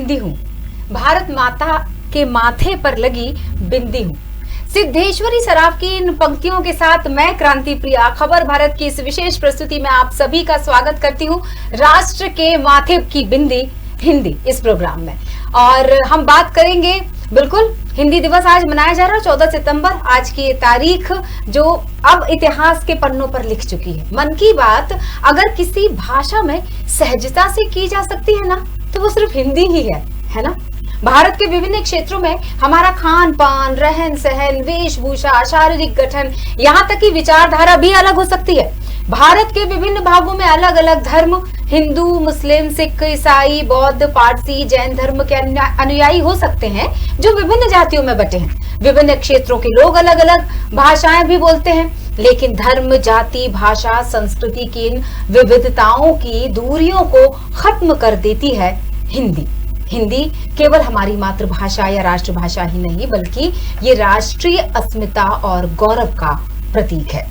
हिंदी हूँ, भारत माता के माथे पर लगी बिंदी हूँ। सिद्धेश्वरी सराफ की इन पंक्तियों के साथ मैं क्रांति प्रिया खबर भारत की इस विशेष प्रस्तुति में आप सभी का स्वागत करती हूँ। राष्ट्र के माथे की बिंदी हिंदी इस प्रोग्राम में, और हम बात करेंगे बिल्कुल हिंदी दिवस आज मनाया जा रहा है 14 सितंबर। आज की ये तारीख जो अब इतिहास के पन्नों पर लिख चुकी है। मन की बात अगर किसी भाषा में सहजता से की जा सकती है ना, तो वो सिर्फ हिंदी ही है ना। भारत के विभिन्न क्षेत्रों में हमारा खान पान, रहन सहन, वेशभूषा, शारीरिक गठन, यहाँ तक कि विचारधारा भी अलग हो सकती है। भारत के विभिन्न भागों में अलग अलग धर्म, हिंदू, मुस्लिम, सिख, ईसाई, बौद्ध, पारसी, जैन धर्म के अनुयायी हो सकते हैं जो विभिन्न जातियों में बटे हैं। विभिन्न क्षेत्रों के लोग अलग अलग भाषाएं भी बोलते हैं, लेकिन धर्म, जाति, भाषा, संस्कृति की इन विविधताओं की दूरियों को खत्म कर देती है हिंदी। हिंदी केवल हमारी मातृभाषा या राष्ट्रभाषा ही नहीं, बल्कि ये राष्ट्रीय अस्मिता और गौरव का प्रतीक है।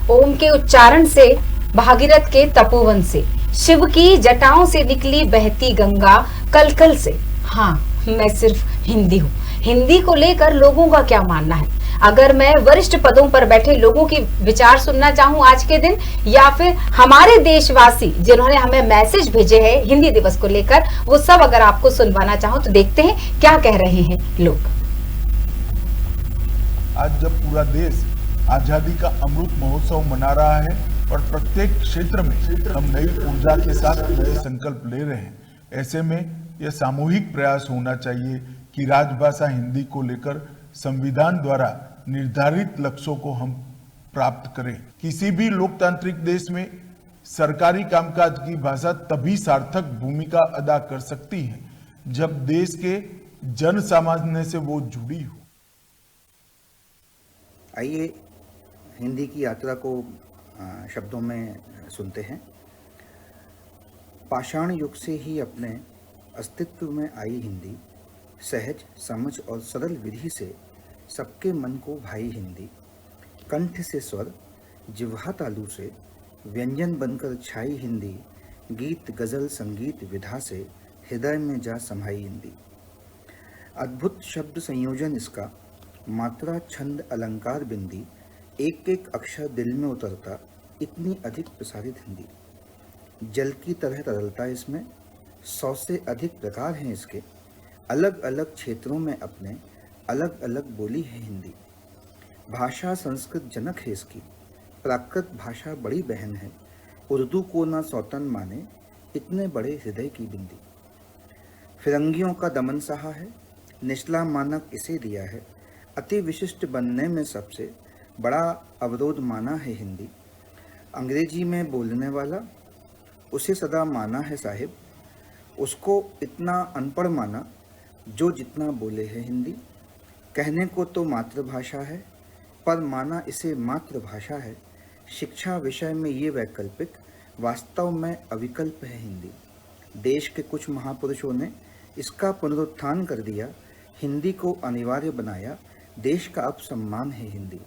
ओम के उच्चारण से, भागीरथ के तपोवन से, शिव की जटाओं से निकली बहती गंगा कलकल से। हाँ, मैं सिर्फ हिंदी हूँ। हिंदी को लेकर लोगों का क्या मानना है? अगर मैं वरिष्ठ पदों पर बैठे लोगों की विचार सुनना चाहूं आज के दिन, या फिर हमारे देशवासी जिन्होंने हमें मैसेज भेजे हैं हिंदी दिवस को लेकर, वो सब अगर आपको सुनवाना चाहूं तो देखते हैं क्या कह रहे हैं लोग। आज जब पूरा देश आजादी का अमृत महोत्सव मना रहा है और प्रत्येक क्षेत्र में हम नई ऊर्जा के साथ नए संकल्प ले रहे हैं, ऐसे में यह सामूहिक प्रयास होना चाहिए कि राजभाषा हिंदी को लेकर संविधान द्वारा निर्धारित लक्ष्यों को हम प्राप्त करें। किसी भी लोकतांत्रिक देश में सरकारी कामकाज की भाषा तभी सार्थक भूमिका अदा कर सकती है जब देश के जन सामान्य से वो जुड़ी हो। आइए हिंदी की यात्रा को शब्दों में सुनते हैं। पाषाण युग से ही अपने अस्तित्व में आई हिंदी, सहज, समझ और सरल विधि से सबके मन को भाई हिंदी। कंठ से स्वर, जिह्वा तालु से व्यंजन बनकर छाई हिंदी। गीत गजल संगीत विधा से हृदय में जा समाई हिंदी। अद्भुत शब्द संयोजन इसका, मात्रा छंद अलंकार बिंदी, एक एक अक्षर दिल में उतरता, इतनी अधिक प्रसारित हिंदी। जल की तरह तरलता इसमें, 100 से अधिक प्रकार हैं इसके। अलग अलग क्षेत्रों में अपने अलग अलग बोली है हिंदी। भाषा संस्कृत जनक है इसकी, प्राकृत भाषा बड़ी बहन है। उर्दू को ना सौतन माने, इतने बड़े हृदय की बिंदी। फिरंगियों का दमन सहा है, निचला मानक इसे दिया है। अति विशिष्ट बनने में सबसे बड़ा अवरोध माना है हिंदी। अंग्रेजी में बोलने वाला उसे सदा माना है साहिब, उसको इतना अनपढ़ माना जो जितना बोले है हिंदी। कहने को तो मातृभाषा है, पर माना इसे मातृभाषा है। शिक्षा विषय में ये वैकल्पिक, वास्तव में अविकल्प है हिंदी। देश के कुछ महापुरुषों ने इसका पुनरुत्थान कर दिया, हिंदी को अनिवार्य बनाया। देश का अब सम्मान है हिंदी।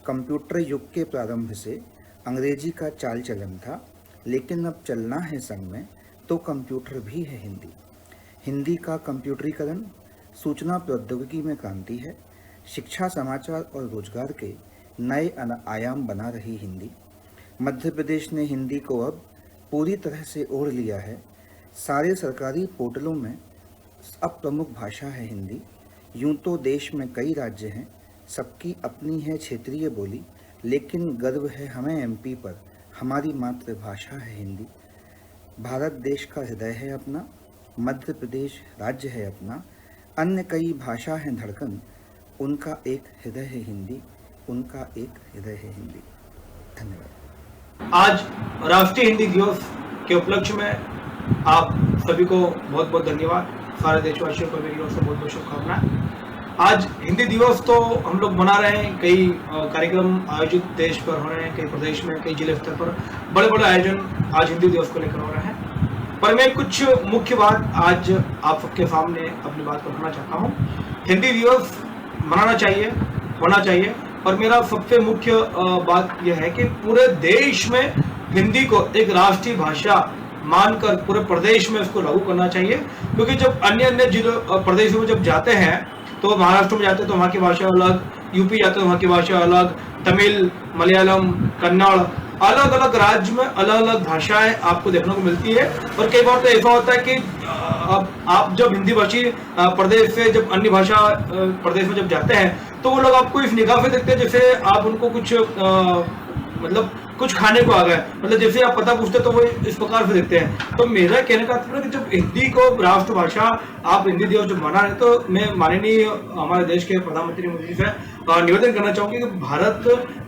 कंप्यूटर युग के प्रारंभ से अंग्रेजी का चाल चलन था, लेकिन अब चलना है संग में तो कंप्यूटर भी है हिंदी। हिंदी का कंप्यूटरीकरण सूचना प्रौद्योगिकी में क्रांति है। शिक्षा, समाचार और रोजगार के नए आयाम बना रही हिंदी। मध्य प्रदेश ने हिंदी को अब पूरी तरह से ओढ़ लिया है। सारे सरकारी पोर्टलों में अब प्रमुख भाषा है हिंदी। यूं तो देश में कई राज्य हैं, सबकी अपनी है क्षेत्रीय बोली, लेकिन गर्व है हमें एमपी पर, हमारी मातृभाषा है हिंदी। भारत देश का हृदय है अपना, मध्य प्रदेश राज्य है अपना। अन्य कई भाषा हैं धड़कन, उनका एक हृदय है हिंदी, उनका एक हृदय है हिंदी। धन्यवाद। आज राष्ट्रीय हिंदी दिवस के उपलक्ष्य में आप सभी को बहुत बहुत धन्यवाद। सारे देशवासियों को मेरी ओर से बहुत बहुत शुभकामनाएं। आज हिंदी दिवस तो हम लोग मना रहे हैं, कई कार्यक्रम आयोजित देश पर हो रहे हैं, कई प्रदेश में, कई जिले स्तर पर बड़े बड़े आयोजन आज हिंदी दिवस को लेकर हो रहे हैं। पर मैं कुछ मुख्य बात आज आप सबके सामने अपनी बात को रखना चाहता हूँ। हिंदी दिवस मनाना चाहिए, होना चाहिए, और मेरा सबसे मुख्य बात यह है कि पूरे देश में हिंदी को एक राष्ट्रीय भाषा मानकर पूरे प्रदेश में इसको लागू करना चाहिए, क्योंकि जब अन्य जिलों प्रदेशों में जब जाते हैं तो महाराष्ट्र में जाते हैं तो वहाँ की भाषा अलग, यूपी जाते हैं वहाँ की भाषा अलग, तमिल, मलयालम, कन्नड़, अलग अलग राज्य में अलग अलग भाषाएं आपको देखने को मिलती है। और कई बार तो ऐसा होता है कि आप जब हिंदी भाषी प्रदेश से जब अन्य भाषा प्रदेश में जब जाते हैं तो वो लोग आपको इस निगाह से देखते हैं जैसे आप उनको कुछ मतलब कुछ खाने को आ गए, मतलब जैसे आप पता पूछते तो वो इस प्रकार से देखते हैं। तो मेरा कहने का तात्पर्य कि जब हिंदी को राष्ट्रभाषा आप हिंदी दिवस जब मना रहे तो मैं माननीय हमारे देश के प्रधानमंत्री मोदी से निवेदन करना चाहूंगी कि भारत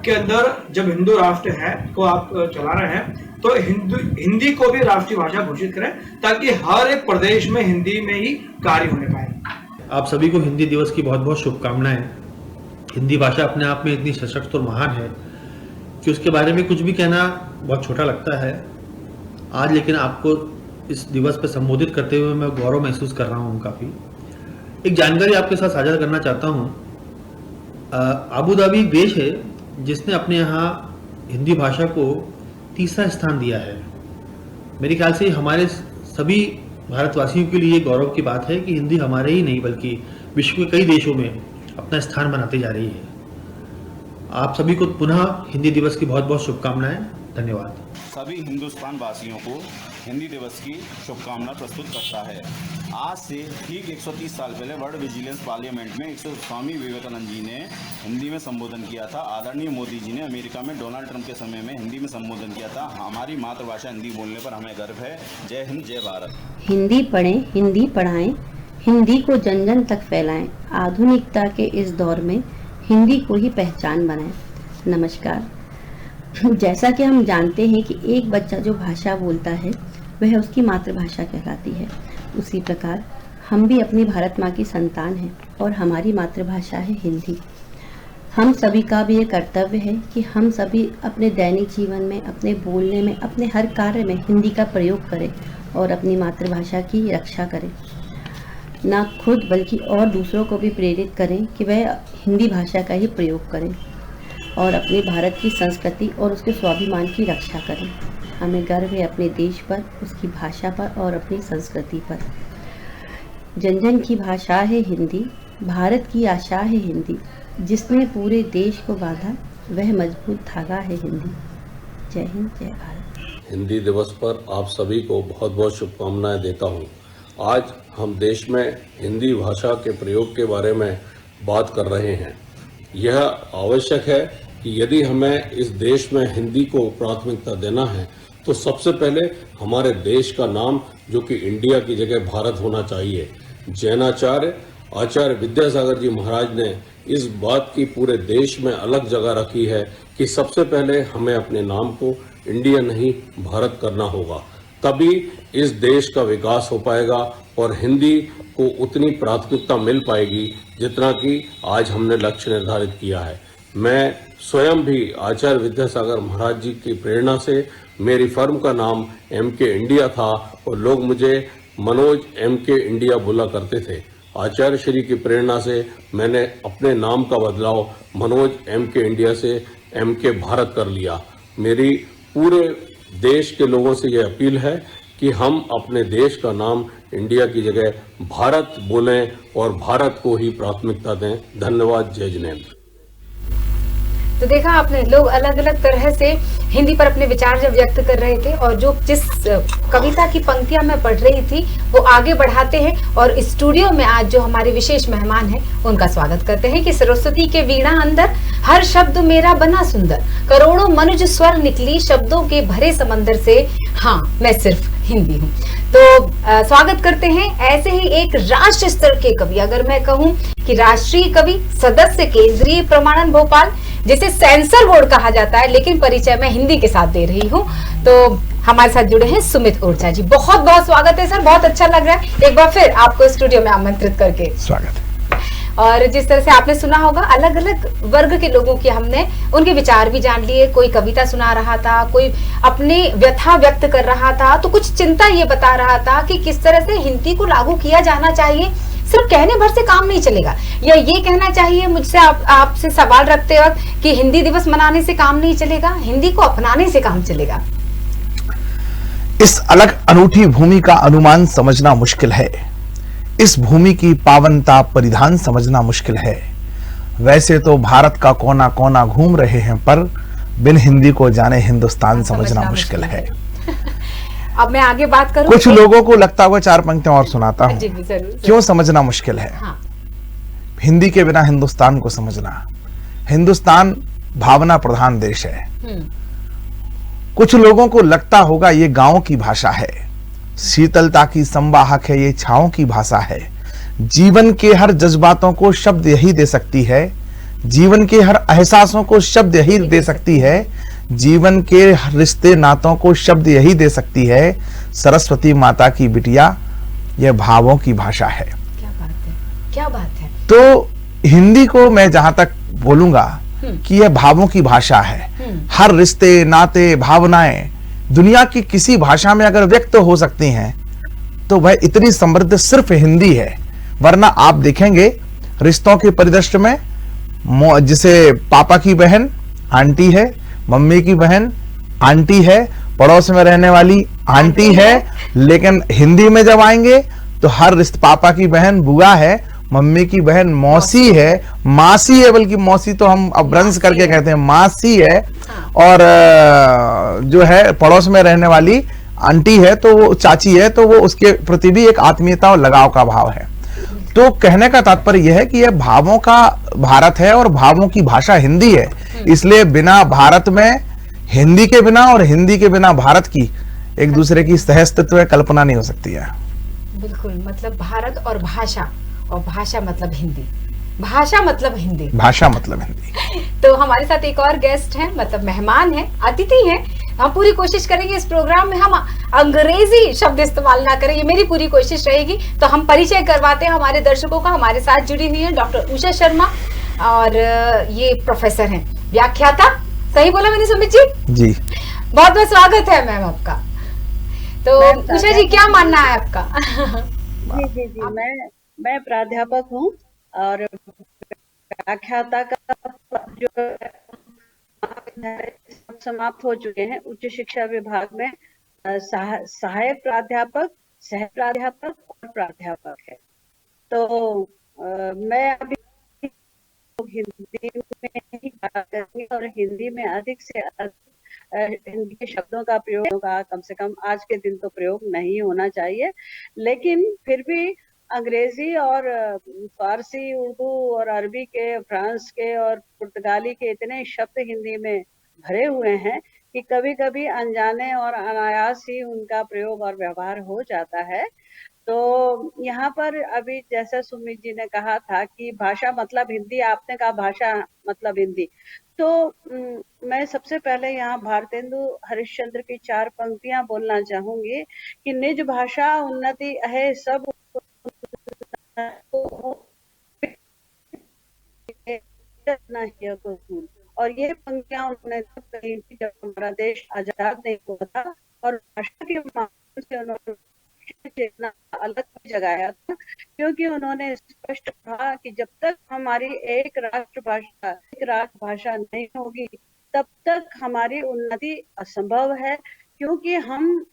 के अंदर जब हिंदू राष्ट्र है को आप चला रहे हैं तो हिंदी को भी राष्ट्रीय भाषा घोषित करें ताकि हर एक प्रदेश में हिंदी में ही कार्य होने पाए। आप सभी को हिंदी दिवस की बहुत बहुत शुभकामनाएं। हिंदी भाषा अपने आप में इतनी सशक्त और महान है कि उसके बारे में कुछ भी कहना बहुत छोटा लगता है आज, लेकिन आपको इस दिवस पर संबोधित करते हुए मैं गौरव महसूस कर रहा हूँ। काफ़ी एक जानकारी आपके साथ साझा करना चाहता हूँ। अबू धाबी एक देश है जिसने अपने यहाँ हिंदी भाषा को तीसरा स्थान दिया है। मेरे ख्याल से हमारे सभी भारतवासियों के लिए गौरव की बात है कि हिंदी हमारे ही नहीं बल्कि विश्व के कई देशों में अपना स्थान बनाते जा रही है। आप सभी को पुनः हिंदी दिवस की बहुत बहुत शुभकामनाएं। धन्यवाद। सभी हिंदुस्तान वासियों को हिंदी दिवस की शुभकामना प्रस्तुत करता है। आज से ठीक 130 साल पहले वर्ल्ड विजिलेंस पार्लियामेंट में स्वामी विवेकानंद जी ने हिंदी में संबोधन किया था। आदरणीय मोदी जी ने अमेरिका में डोनाल्ड ट्रंप के समय में हिंदी में संबोधन किया था। हमारी मातृभाषा हिंदी बोलने पर हमें गर्व है। जय हिंद, जय भारत। हिंदी पढ़ें, हिंदी पढ़ाएं, हिंदी को जन जन तक फैलाएं। आधुनिकता के इस दौर में हिंदी को ही पहचान बनाएं। नमस्कार। जैसा कि हम जानते हैं कि एक बच्चा जो भाषा बोलता है वह उसकी मातृभाषा कहलाती है, उसी प्रकार हम भी अपनी भारत माँ की संतान हैं और हमारी मातृभाषा है हिंदी। हम सभी का भी ये कर्तव्य है कि हम सभी अपने दैनिक जीवन में, अपने बोलने में, अपने हर कार्य में हिंदी का प्रयोग करें और अपनी मातृभाषा की रक्षा करें। ना खुद बल्कि और दूसरों को भी प्रेरित करें कि वह हिंदी भाषा का ही प्रयोग करें और अपने भारत की संस्कृति और उसके स्वाभिमान की रक्षा करें। हमें गर्व है अपने देश पर, उसकी भाषा पर और अपनी संस्कृति पर। जन जन की भाषा है हिंदी, भारत की आशा है हिंदी, जिसने पूरे देश को बांधा वह मजबूत धागा है हिंदी। जय हिंद, जय भारत। हिंदी दिवस पर आप सभी को बहुत बहुत शुभकामनाएं देता हूं। आज हम देश में हिंदी भाषा के प्रयोग के बारे में बात कर रहे हैं। यह आवश्यक है कि यदि हमें इस देश में हिंदी को प्राथमिकता देना है तो सबसे पहले हमारे देश का नाम, जो कि इंडिया की जगह भारत होना चाहिए। जैनाचार्य आचार्य विद्यासागर जी महाराज ने इस बात की पूरे देश में अलग जगह रखी है कि सबसे पहले हमें अपने नाम को इंडिया नहीं भारत करना होगा, तभी इस देश का विकास हो पाएगा और हिंदी को उतनी प्राथमिकता मिल पाएगी जितना कि आज हमने लक्ष्य निर्धारित किया है। मैं स्वयं भी आचार्य विद्यासागर महाराज जी की प्रेरणा से, मेरी फर्म का नाम MK इंडिया था और लोग मुझे मनोज MK इंडिया बोला करते थे। आचार्य श्री की प्रेरणा से मैंने अपने नाम का बदलाव मनोज MK इंडिया से MK भारत कर लिया। मेरी पूरे देश के लोगों से यह अपील है कि हम अपने देश का नाम इंडिया की जगह भारत बोलें और भारत को ही प्राथमिकता दें। धन्यवाद। जय जिनेंद्र। तो देखा आपने, लोग अलग अलग तरह से हिंदी पर अपने विचार जब व्यक्त कर रहे थे और जिस कविता की पंक्तियां मैं पढ़ रही थी वो आगे बढ़ाते हैं और स्टूडियो में आज जो हमारे विशेष मेहमान हैं उनका स्वागत करते हैं कि सरस्वती के वीणा अंदर हर शब्द मेरा बना सुंदर, करोड़ों मनुज स्वर निकली शब्दों के भरे समंदर से, हाँ मैं सिर्फ हिंदी हूँ। तो स्वागत करते हैं ऐसे ही एक राष्ट्र स्तर के कवि, अगर मैं कहूँ कि राष्ट्रीय कवि, सदस्य केंद्रीय प्रमाणन भोपाल, जिसे सेंसर बोर्ड कहा जाता है, लेकिन परिचय मैं हिंदी के साथ दे रही हूँ। तो हमारे साथ जुड़े हैं सुमित ओरछा जी। बहुत बहुत स्वागत है सर, बहुत अच्छा लग रहा है एक बार फिर आपको स्टूडियो में आमंत्रित करके। स्वागत है। और जिस तरह से आपने सुना होगा, अलग अलग वर्ग के लोगों की हमने उनके विचार भी जान लिए। कोई कविता सुना रहा था, कोई अपनी व्यथा व्यक्त कर रहा था, तो कुछ चिंता ये बता रहा था कि किस तरह से हिंदी को लागू किया जाना चाहिए सिर्फ कहने भर से काम नहीं चलेगा, या ये कहना चाहिए मुझसे आपसे सवाल रखते वक्त कि हिंदी दिवस मनाने से काम नहीं चलेगा, हिंदी को अपनाने से काम चलेगा? इस अलग अनूठी भूमि का अनुमान समझना मुश्किल है, इस भूमि की पावनता परिधान समझना मुश्किल है। वैसे तो भारत का कोना कोना घूम रहे हैं, पर बिन हिंदी को जाने हिंदुस्तान समझना मुश्किल है। अब मैं आगे बात करूं। कुछ लोगों को लगता हुआ 4 पंक्तियां और सुनाता हूं। जी, जरूर। क्यों समझना मुश्किल है? हाँ। हिंदी के बिना हिंदुस्तान को समझना। हिंदुस्तान भावना प्रधान देश है। कुछ लोगों को लगता होगा ये गांव की भाषा है, शीतलता की संवाहक है, ये छांव की भाषा है। जीवन के हर जज्बातों को शब्द यही दे सकती है, जीवन के हर एहसासों को शब्द यही दे सकती है, जीवन के रिश्ते नातों को शब्द यही दे सकती है। सरस्वती माता की बिटिया यह भावों की भाषा है। क्या बात है, क्या बात है। तो हिंदी को मैं जहां तक बोलूंगा कि यह भावों की भाषा है। हर रिश्ते नाते भावनाएं दुनिया की किसी भाषा में अगर व्यक्त हो सकती हैं तो वह इतनी समृद्ध सिर्फ हिंदी है। वरना आप देखेंगे रिश्तों के परिदृश्य में जिसे पापा की बहन आंटी है, मम्मी की बहन आंटी है, पड़ोस में रहने वाली आंटी है, लेकिन हिंदी में जब आएंगे तो हर रिश्ते पापा की बहन बुआ है, मम्मी की बहन मौसी है, मासी है, बल्कि मौसी तो हम अब ब्रंश करके कहते हैं, मासी है। और जो है पड़ोस में रहने वाली आंटी है तो वो चाची है, तो वो उसके प्रति भी एक आत्मीयता और लगाव का भाव है। तो कहने का तात्पर्य यह है कि यह भावों का भारत है और भावों की भाषा हिंदी है। इसलिए बिना भारत में हिंदी के बिना और हिंदी के बिना भारत की एक दूसरे की सहअस्तित्व कल्पना नहीं हो सकती है। बिल्कुल, मतलब भारत और भाषा मतलब हिंदी, भाषा मतलब हिंदी, भाषा मतलब हिंदी। तो हमारे साथ एक और गेस्ट हैं, मतलब मेहमान हैं, अतिथि हैं। हम पूरी कोशिश करेंगे इस प्रोग्राम में हम अंग्रेजी शब्द इस्तेमाल ना करें, ये मेरी पूरी कोशिश रहेगी। तो हम परिचय करवाते हैं हमारे दर्शकों का। हमारे साथ जुड़ी हुई है डॉक्टर उषा शर्मा, और ये प्रोफेसर हैं, व्याख्याता। सही बोला मैंने सुमित जी? जी, बहुत बहुत स्वागत है मैम आपका। तो उषा जी, क्या मानना है आपका? जी, मैं प्राध्यापक हूँ और व्याख्याता का जो समाप्त हो चुके हैं। उच्च शिक्षा विभाग में सहायक प्राध्यापक, सह प्राध्यापक और प्राध्यापक है। तो मैं अभी हिंदी में ही बात करूंगी और हिंदी में अधिक से अधिक हिंदी के शब्दों का प्रयोग का कम से कम आज के दिन तो प्रयोग नहीं होना चाहिए, लेकिन फिर भी अंग्रेजी और फारसी, उर्दू और अरबी के, फ्रांस के और पुर्तगाली के इतने शब्द हिंदी में भरे हुए हैं कि कभी कभी अनजाने और अनायास ही उनका प्रयोग और व्यवहार हो जाता है। तो यहाँ पर अभी जैसा सुमित जी ने कहा था कि भाषा मतलब हिंदी, आपने कहा भाषा मतलब हिंदी, तो मैं सबसे पहले यहाँ भारतेंदु हरिश्चंद्र की 4 पंक्तियां बोलना चाहूंगी कि निज भाषा उन्नति है सब और ये पंक्तियां उन्होंने तब कही थी जब हमारा देश आजाद नहीं हुआ था, और भाषा के माध्यम से उन्होंने चेतना अलग जगाया था, क्योंकि उन्होंने स्पष्ट कहा कि जब तक हमारी एक राष्ट्रभाषा नहीं होगी तब तक हमारी उन्नति असंभव है, क्योंकि हम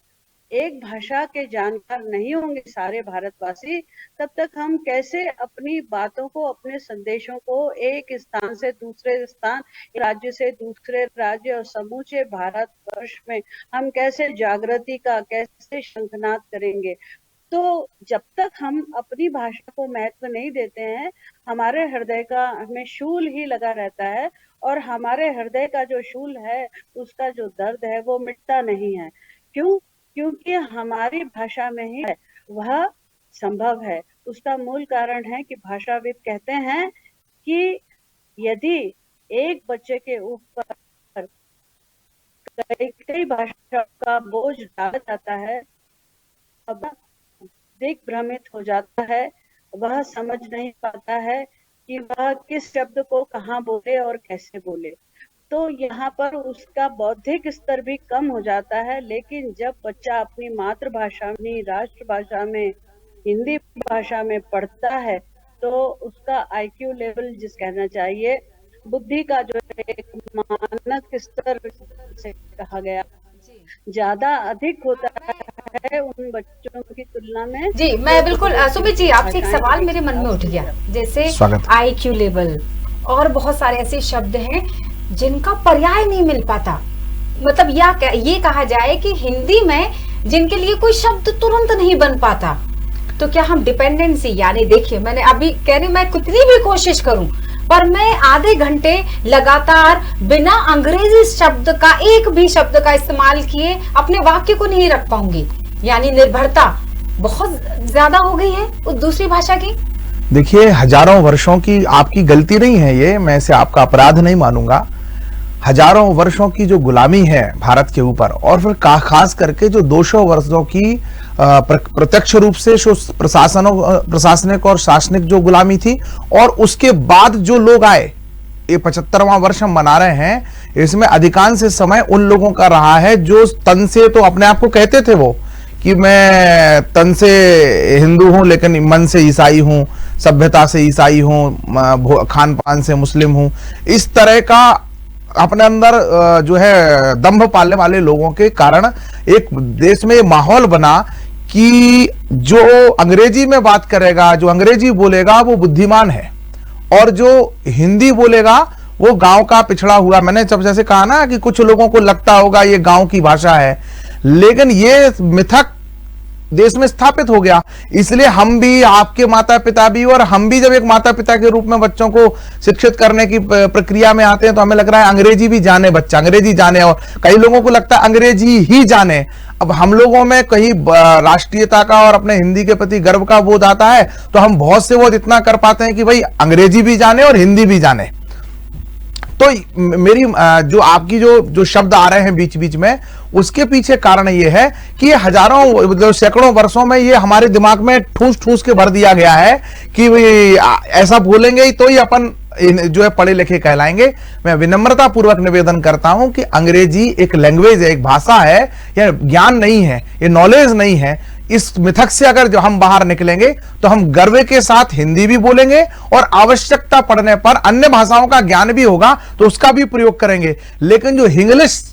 एक भाषा के जानकार नहीं होंगे सारे भारतवासी, तब तक हम कैसे अपनी बातों को, अपने संदेशों को एक स्थान से दूसरे स्थान, राज्य से दूसरे राज्य और समूचे भारतवर्ष में हम कैसे जागृति का, कैसे शंखनाद करेंगे। तो जब तक हम अपनी भाषा को महत्व नहीं देते हैं, हमारे हृदय का हमें शूल ही लगा रहता है, और हमारे हृदय का जो शूल है उसका जो दर्द है वो मिटता नहीं है। क्यों? क्योंकि हमारी भाषा में ही वह संभव है। उसका मूल कारण है कि भाषाविद कहते हैं कि यदि एक बच्चे के ऊपर कई भाषा का बोझ डाला जाता है, अब दिग्भ्रमित हो जाता है, वह समझ नहीं पाता है कि वह किस शब्द को कहाँ बोले और कैसे बोले। तो यहाँ पर उसका बौद्धिक स्तर भी कम हो जाता है। लेकिन जब बच्चा अपनी मातृभाषा, अपनी राष्ट्रभाषा में हिंदी भाषा में पढ़ता है तो उसका आईक्यू लेवल जिस कहना चाहिए, बुद्धि का जो एक मानक स्तर से कहा गया ज्यादा अधिक होता है उन बच्चों की तुलना में। जी मैं बिल्कुल सुमित जी आपसे एक सवाल मेरे मन में उठ गया, जैसे IQ लेवल और बहुत सारे ऐसे शब्द हैं जिनका पर्याय नहीं मिल पाता, मतलब ये कहा जाए कि हिंदी में जिनके लिए कोई शब्द तुरंत नहीं बन पाता, तो क्या हम डिपेंडेंसी, यानी देखिए मैंने अभी कह रही मैं कितनी भी कोशिश करूं पर मैं आधे घंटे लगातार बिना अंग्रेजी शब्द का एक भी शब्द का इस्तेमाल किए अपने वाक्य को नहीं रख पाऊंगी, यानी निर्भरता बहुत ज्यादा हो गई है उस दूसरी भाषा की। देखिए हजारों वर्षों की आपकी गलती नहीं है ये, मैं इसे आपका अपराध नहीं मानूंगा। हजारों वर्षों की जो गुलामी है भारत के ऊपर, और फिर खास करके जो 200 वर्षों की प्रत्यक्ष रूप से प्रशासनिक और शासनिक जो गुलामी थी, और उसके बाद जो लोग आए, ये 75वां वर्ष हम मना रहे हैं, इसमें अधिकांश समय उन लोगों का रहा है जो तन से तो अपने आप को कहते थे वो कि मैं तन से हिंदू हूं लेकिन मन से ईसाई हूं, सभ्यता से ईसाई हूं, खान पान से मुस्लिम हूं, इस तरह का अपने अंदर जो है दंभ पालने वाले लोगों के कारण एक देश में माहौल बना कि जो अंग्रेजी में बात करेगा, जो अंग्रेजी बोलेगा वो बुद्धिमान है, और जो हिंदी बोलेगा वो गांव का पिछड़ा हुआ। मैंने जब जैसे कहा ना कि कुछ लोगों को लगता होगा ये गांव की भाषा है, लेकिन ये मिथक देश में स्थापित हो गया। इसलिए हम भी, आपके माता पिता भी, और हम भी जब एक माता पिता के रूप में बच्चों को शिक्षित करने की प्रक्रिया में आते हैं तो हमें लग रहा है अंग्रेजी भी जाने बच्चा, अंग्रेजी जाने, और कई लोगों को लगता है अंग्रेजी ही जाने। अब हम लोगों में कहीं राष्ट्रीयता का और अपने हिंदी के प्रति गर्व का बोध आता है तो हम बहुत से बहुत इतना कर पाते हैं कि भाई अंग्रेजी भी जाने और हिंदी भी जाने। तो मेरी जो आपकी जो शब्द आ रहे हैं बीच बीच में, उसके पीछे कारण ये है कि ये हजारों सैकड़ों वर्षों में ये हमारे दिमाग में ठूस ठूस के भर दिया गया है कि ऐसा बोलेंगे तो ही अपन जो है पढ़े लिखे कहलाएंगे। मैं विनम्रता पूर्वक निवेदन करता हूं कि अंग्रेजी एक लैंग्वेज है, एक भाषा है, यह ज्ञान नहीं है, ये नॉलेज नहीं है। इस मिथक से अगर जो हम बाहर निकलेंगे तो हम गर्व के साथ हिंदी भी बोलेंगे और आवश्यकता पड़ने पर अन्य भाषाओं का ज्ञान भी होगा तो उसका भी प्रयोग करेंगे। लेकिन जो इंग्लिश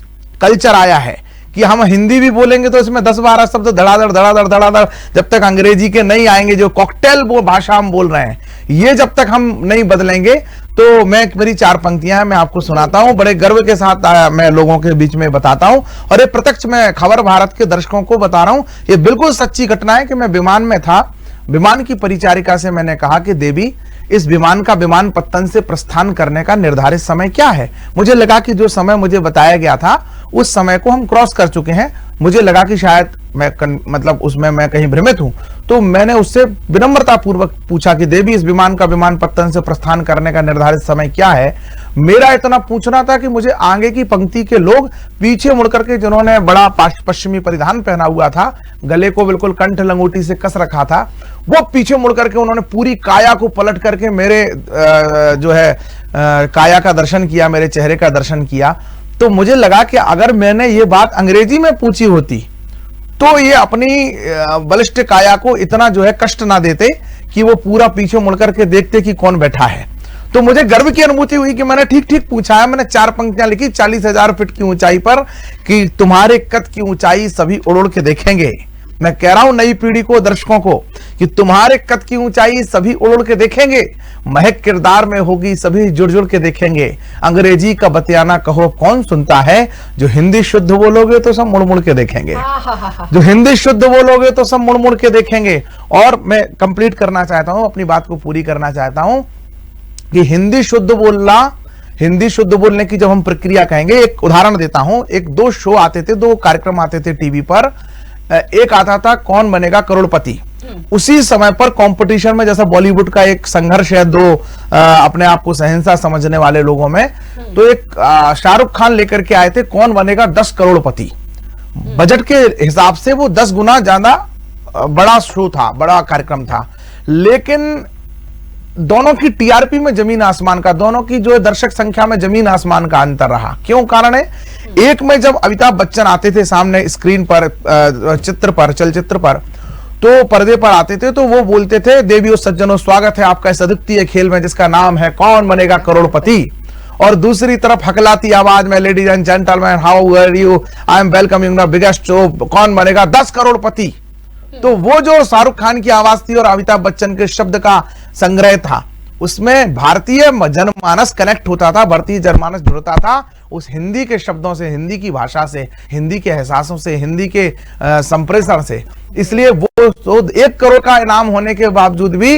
कल्चर आया है कि हम हिंदी भी बोलेंगे तो इसमें 10-12 शब्द धड़ाधड़ जब तक अंग्रेजी के नहीं आएंगे, जो कॉकटेल वो भाषा हम बोल रहे हैं, ये जब तक हम नहीं बदलेंगे तो मेरी 4 पंक्तियां हैं, मैं आपको सुनाता हूं, बड़े गर्व के साथ मैं लोगों के बीच में बताता हूं, और ये प्रत्यक्ष मैं खबर भारत के दर्शकों को बता रहा हूं। ये बिल्कुल सच्ची घटना है कि मैं विमान में था, विमान की परिचारिका से मैंने कहा कि देवी, इस विमान का विमानपत्तन से प्रस्थान करने का निर्धारित समय क्या है। मुझे लगा कि जो समय मुझे बताया गया था उस समय को हम क्रॉस कर चुके हैं। मुझे लगा कि शायद मैं उसमें मैं कहीं भ्रमित हूं, तो मैंने उससे विनम्रता पूर्वक पूछा कि देवी, इस विमान का विमानपत्तन से प्रस्थान करने का निर्धारित समय क्या है। मेरा इतना पूछना था कि मुझे आगे की पंक्ति के लोग पीछे मुड़कर के, जिन्होंने बड़ा पश्चिमी परिधान पहना हुआ था, गले को बिल्कुल कंठ लंगोटी से कस रखा था, वो पीछे मुड़कर के उन्होंने पूरी काया को पलट करके मेरे जो है काया का दर्शन किया, मेरे चेहरे का दर्शन किया। तो मुझे लगा कि अगर मैंने ये बात अंग्रेजी में पूछी होती तो ये अपनी बलिष्ठ काया को इतना जो है कष्ट ना देते कि वो पूरा पीछे मुड़कर के देखते कि कौन बैठा है। तो मुझे गर्व की अनुभूति हुई कि मैंने ठीक ठीक पूछा है। मैंने 4 पंक्तियां लिखी 40,000 फीट की ऊंचाई पर कि तुम्हारे कद की ऊंचाई सभी उड़ उड़ के देखेंगे। मैं कह रहा हूं नई पीढ़ी को, दर्शकों को, कि तुम्हारे कद की ऊंचाई सभी उड़ उड़ के देखेंगे, महक किरदार में होगी सभी जुड़ जुड़ के देखेंगे। अंग्रेजी का बतियाना कहो कौन सुनता है, जो हिंदी शुद्ध बोलोगे तो सब मुड़ मुड़ के देखेंगे, जो हिंदी शुद्ध बोलोगे तो सब मुड़ मुड़ के देखेंगे। और मैं कंप्लीट करना चाहता हूं, अपनी बात को पूरी करना चाहता हूं कि हिंदी शुद्ध बोलने की जब हम प्रक्रिया कहेंगे, एक उदाहरण देता हूं। 2 शो आते थे, 2 कार्यक्रम आते थे टीवी पर। एक आता था कौन बनेगा करोड़पति। उसी समय पर कंपटीशन में, जैसा बॉलीवुड का एक संघर्ष है 2 अपने आप को शहंशाह समझने वाले लोगों में, तो एक शाहरुख खान लेकर के आए थे कौन बनेगा 10 करोड़पति। बजट के हिसाब से वो 10 गुना ज्यादा बड़ा शो था, बड़ा कार्यक्रम था, लेकिन दोनों की टीआरपी में जमीन आसमान का, दोनों की जो दर्शक संख्या में जमीन आसमान का अंतर रहा। क्यों कारण है? एक में जब अमिताभ बच्चन आते थे सामने स्क्रीन पर, चलचित्र पर, तो पर्दे पर आते थे तो वो बोलते थे, देवियों सज्जनों स्वागत है आपका इस अद्वितीय खेल में जिसका नाम है कौन बनेगा करोड़पति। और दूसरी तरफ हकलाती आवाज में, ladies and gentleman how are you, I am welcoming the biggest show, कौन बनेगा 10 करोड़पति। तो वो जो शाहरुख खान की आवाज थी और अमिताभ बच्चन के शब्द का संग्रह था, उसमें भारतीय जनमानस कनेक्ट होता था, भारतीय जनमानस जुड़ता था उस हिंदी के शब्दों से, हिंदी की भाषा से, हिंदी के एहसासों से, हिंदी के संप्रेषण से। इसलिए वो तो 1 करोड़ का इनाम होने के बावजूद भी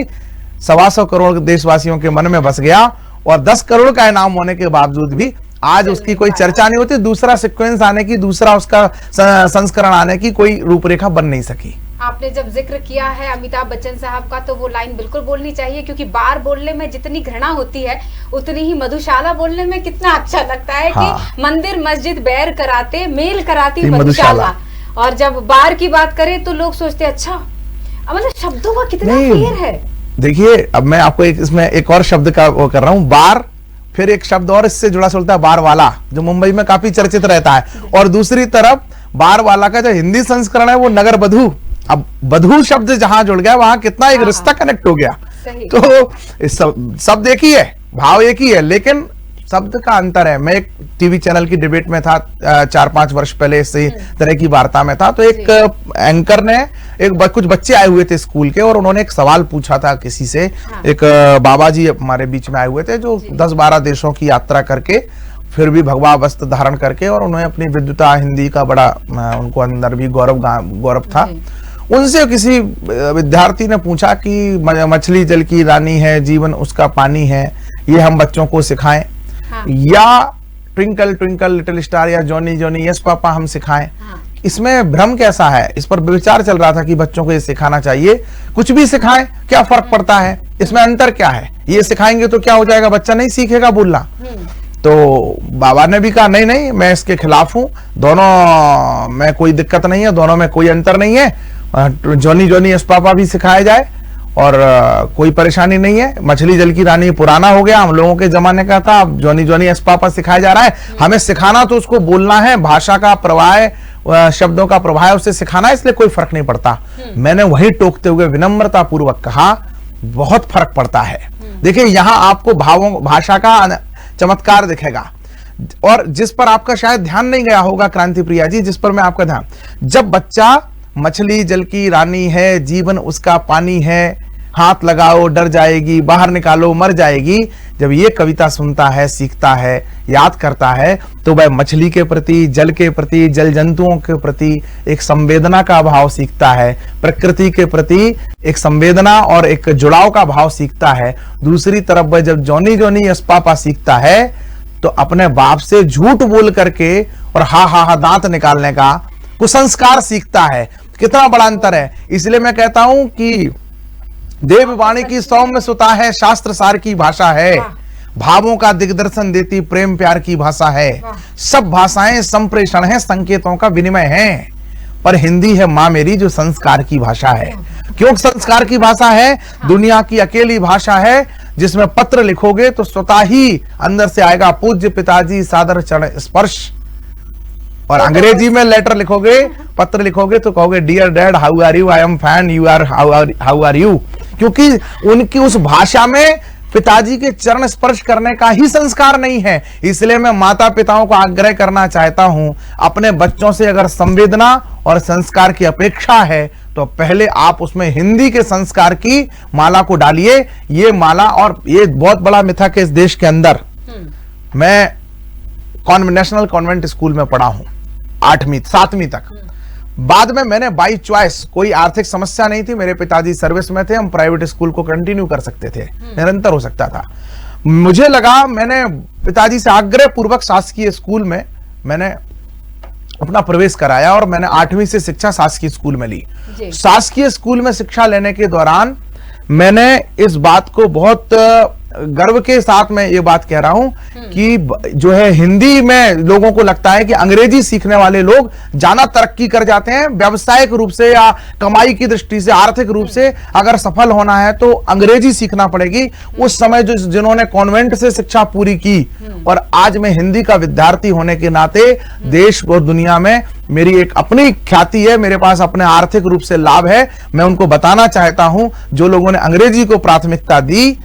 125 करोड़ देशवासियों के मन में बस गया, और 10 करोड़ का इनाम होने के बावजूद भी आज उसकी कोई चर्चा नहीं होती, दूसरा सीक्वेंस आने की, दूसरा उसका संस्करण आने की कोई रूपरेखा बन नहीं सकी। आपने जब जिक्र किया है अमिताभ बच्चन साहब का, तो वो लाइन बिल्कुल बोलनी चाहिए, क्योंकि बार बोलने में जितनी घृणा होती है उतनी ही मधुशाला बोलने में कितना अच्छा लगता है। हाँ। कि मंदिर मस्जिद बैर कराते मेल कराती मधुशाला, और जब बार की बात करें तो लोग सोचते अच्छा, मतलब शब्दों का कितना फेर है। देखिए अब मैं आपको इसमें एक और शब्द का वो कर रहा हूँ, बार, फिर एक शब्द और इससे जुड़ा चलता है बार वाला, जो मुंबई में काफी चर्चित रहता है, और दूसरी तरफ बार वाला का जो हिंदी संस्करण है वो नगर बधू। अब बधू शब्द जहां जुड़ गया वहां कितना एक रिश्ता कनेक्ट हो गया। तो शब्द एक ही है, भाव एक ही है, लेकिन शब्द का अंतर है। मैं एक टीवी चैनल की डिबेट में था 4-5 वर्ष पहले, इसी तरह की वार्ता में था, तो एक एंकर ने कुछ बच्चे आए हुए थे स्कूल के, और उन्होंने एक सवाल पूछा था किसी से। एक बाबा जी हमारे बीच में आए हुए थे जो 10-12 देशों की यात्रा करके, फिर भी भगवा वस्त्र धारण करके, और उन्हें अपनी विद्वता हिंदी का बड़ा उनको अंदर भी गौरव था। उनसे किसी विद्यार्थी ने पूछा कि मछली जल की रानी है, जीवन उसका पानी है, ये हम बच्चों को सिखाएं, हाँ। या ट्विंकल ट्विंकल लिटिल स्टार या जॉनी जॉनी यस पापा हम सिखाएं। हाँ। इसमें भ्रम कैसा है, इस पर विचार चल रहा था कि बच्चों को ये सिखाना चाहिए। कुछ भी सिखाएं, क्या फर्क पड़ता है, इसमें अंतर क्या है, ये सिखाएंगे तो क्या हो जाएगा, बच्चा नहीं सीखेगा बोलना। तो बाबा ने भी कहा नहीं नहीं, मैं इसके खिलाफ हूं, दोनों में कोई दिक्कत नहीं है, दोनों में कोई अंतर नहीं है, जॉनी जॉनी यस पापा भी सिखाया जाए और कोई परेशानी नहीं है। मछली जल की रानी पुराना हो गया, हम लोगों के जमाने का था, अब जॉनी जॉनी यस पापा सिखाया जा रहा है। हमें सिखाना तो उसको बोलना है, भाषा का प्रवाह, शब्दों का प्रवाह उसे सिखाना है, इसलिए कोई फर्क नहीं पड़ता। मैंने वही टोकते हुए विनम्रता पूर्वक कहा बहुत फर्क पड़ता है। देखिए यहाँ आपको भाषा का चमत्कार दिखेगा, और जिस पर आपका शायद ध्यान नहीं गया होगा क्रांति प्रिया जी, जिस पर मैं आपका ध्यान, जब बच्चा मछली जल की रानी है, जीवन उसका पानी है, हाथ लगाओ डर जाएगी, बाहर निकालो मर जाएगी, जब ये कविता सुनता है, सीखता है, याद करता है, तो वह मछली के प्रति, जल के प्रति, जल जंतुओं के प्रति एक संवेदना का भाव सीखता है, प्रकृति के प्रति एक संवेदना और एक जुड़ाव का भाव सीखता है। दूसरी तरफ वह जब जॉनी जॉनी यस पापा सीखता है, तो अपने बाप से झूठ बोल करके और हा दांत निकालने का कुसंस्कार सीखता है। कितना बड़ा अंतर है। इसलिए मैं कहता हूं कि देववाणी की सौम्य सुता है, शास्त्र सार की भाषा है, भावों का दिग्दर्शन देती प्रेम प्यार की भाषा है। सब भाषाएं संप्रेषण है, संकेतों का विनिमय है, पर हिंदी है मां मेरी जो संस्कार की भाषा है। क्यों संस्कार की भाषा है? दुनिया की अकेली भाषा है जिसमें पत्र लिखोगे तो स्वतः ही अंदर से आएगा पूज्य पिताजी सादर चरण स्पर्श, और अंग्रेजी में लेटर लिखोगे, पत्र लिखोगे तो कहोगे dear dad how are you, I am fan, you are how are you, क्योंकि उनकी उस भाषा में पिताजी के चरण स्पर्श करने का ही संस्कार नहीं है। इसलिए मैं माता पिताओं को आग्रह करना चाहता हूं, अपने बच्चों से अगर संवेदना और संस्कार की अपेक्षा है तो पहले आप उसमें हिंदी के संस्कार की माला को डालिए। ये माला, और ये बहुत बड़ा मिथक है इस देश के अंदर। मैं नेशनल कॉन्वेंट स्कूल में पढ़ा हूं 7वीं तक। बाद में मैंने बाई चॉइस, कोई आर्थिक समस्या नहीं थी, मेरे पिताजी सर्विस में थे, हम प्राइवेट स्कूल को कंटिन्यू कर सकते थे, निरंतर हो सकता था। मुझे लगा, मैंने पिताजी से आग्रह पूर्वक शासकीय स्कूल में मैंने अपना प्रवेश कराया और मैंने 8वीं से शिक्षा शासकीय स्कूल में ली। शासकीय स्कूल में शिक्षा लेने के दौरान मैंने इस बात को बहुत गर्व के साथ मैं ये बात कह रहा हूं कि जो है हिंदी में लोगों को लगता है कि अंग्रेजी सीखने वाले लोग ज्यादा तरक्की कर जाते हैं, व्यावसायिक रूप से या कमाई की दृष्टि से, आर्थिक रूप से अगर सफल होना है तो अंग्रेजी सीखना पड़ेगी। उस समय जिन्होंने कॉन्वेंट से शिक्षा पूरी की, और आज मैं हिंदी का विद्यार्थी होने के नाते देश और दुनिया में मेरी एक अपनी ख्याति है, मेरे पास अपने आर्थिक रूप से लाभ है। मैं उनको बताना चाहता हूं, जो लोगों ने अंग्रेजी को प्राथमिकता दी,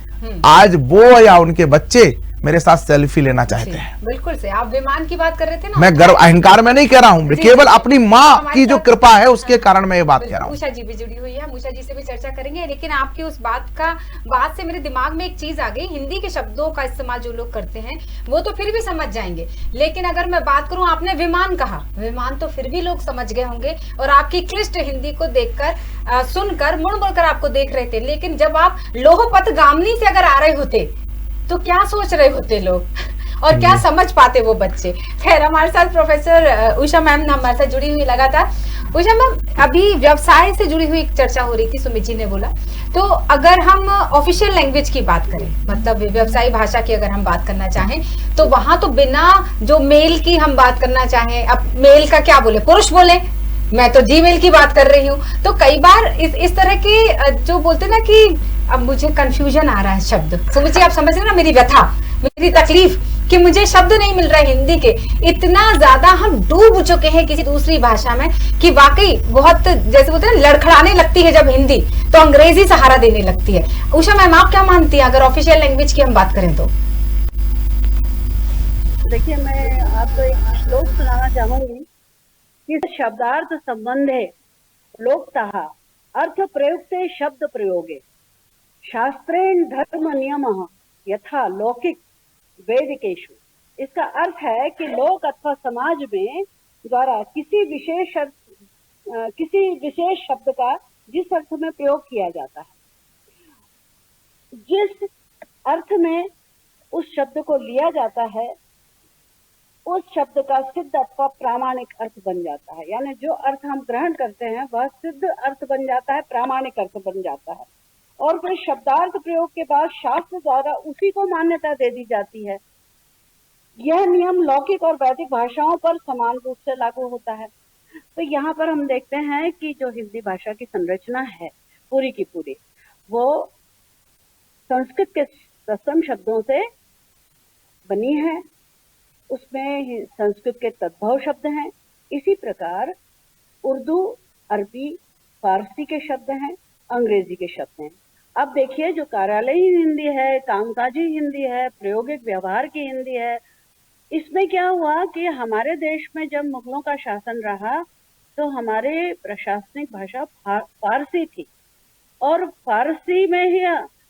आज वो या उनके बच्चे मेरे साथ सेल्फी लेना चाहते हैं। बिल्कुल से आप विमान की बात कर रहे थे ना। मैं गर्व अहंकार में नहीं कह रहा हूं, केवल अपनी माँ की जो कृपा है उसके कारण मैं ये बात कह रहा हूं। उषा जी भी जुड़ी हुई है, हम उषा जी से भी चर्चा करेंगे, लेकिन आपकी उस बात से मेरे दिमाग में एक चीज आ गई। हिंदी के शब्दों का इस्तेमाल जो लोग करते हैं वो तो फिर भी समझ जाएंगे, लेकिन अगर मैं बात करूं, आपने विमान कहा, विमान तो फिर भी लोग समझ गए होंगे और आपकी क्लिष्ट हिंदी को देखकर सुनकर मुड़ मुड़कर आपको देख रहे थे। लेकिन जब आप लोहपथ गामनी से अगर आ रहे होते तो क्या सोच रहे होते लोग और क्या समझ पाते वो बच्चे। खैर, हमारे साथ प्रोफेसर उषा मैम हमारे साथ जुड़ी हुई लगातार। उषा मैम, अभी व्यवसाय से जुड़ी हुई एक चर्चा हो रही थी, सुमित जी ने बोला, तो अगर हम ऑफिशियल लैंग्वेज की बात करें, मतलब व्यवसायी भाषा की अगर हम बात करना चाहें, तो वहां तो बिना जो मेल की हम बात करना चाहें, अब मेल का क्या बोले, पुरुष बोले, मैं तो जीमेल की बात कर रही हूँ, तो कई बार इस तरह के जो बोलते ना कि अब मुझे कंफ्यूजन आ रहा है शब्द। सुमित जी, आप समझ रहे ना मेरी व्यथा, मेरी तकलीफ कि मुझे शब्द नहीं मिल रहा है हिंदी के। इतना ज्यादा हम डूब चुके हैं किसी दूसरी भाषा में कि वाकई बहुत, जैसे बोलते हैं लड़खड़ाने लगती है जब हिंदी, तो अंग्रेजी सहारा देने लगती है। उषा मैम, आप क्या मानती हैं अगर ऑफिशियल लैंग्वेज की हम बात करें तो? देखिए, मैं आपको एक श्लोक सुनाना चाहूंगी कि शब्दार्थ संबंधे लोकतः अर्थ प्रयुक्ते शब्द प्रयोगे शास्त्रेण धर्म नियमः यथा लौकिक वैदिकेषु। इसका अर्थ है कि लोक अथवा समाज में द्वारा किसी विशेष शब्द का जिस अर्थ में प्रयोग किया जाता है, जिस अर्थ में उस शब्द को लिया जाता है, उस शब्द का सिद्ध अथवा प्रामाणिक अर्थ बन जाता है। यानी जो अर्थ हम ग्रहण करते हैं वह सिद्ध अर्थ बन जाता है, प्रामाणिक अर्थ बन जाता है, और फिर शब्दार्थ प्रयोग के बाद शास्त्र द्वारा उसी को मान्यता दे दी जाती है। यह नियम लौकिक और वैदिक भाषाओं पर समान रूप से लागू होता है। तो यहाँ पर हम देखते हैं कि जो हिंदी भाषा की संरचना है पूरी की पूरी, वो संस्कृत के तत्सम शब्दों से बनी है। उसमें संस्कृत के तद्भव शब्द हैं। इसी प्रकार उर्दू, अरबी, फारसी के शब्द हैं, अंग्रेजी के शब्द हैं। अब देखिए, जो कार्यालयी हिंदी है, कामकाजी हिंदी है, प्रायोगिक व्यवहार की हिंदी है, इसमें क्या हुआ कि हमारे देश में जब मुगलों का शासन रहा तो हमारे प्रशासनिक भाषा फारसी थी, और फारसी में ही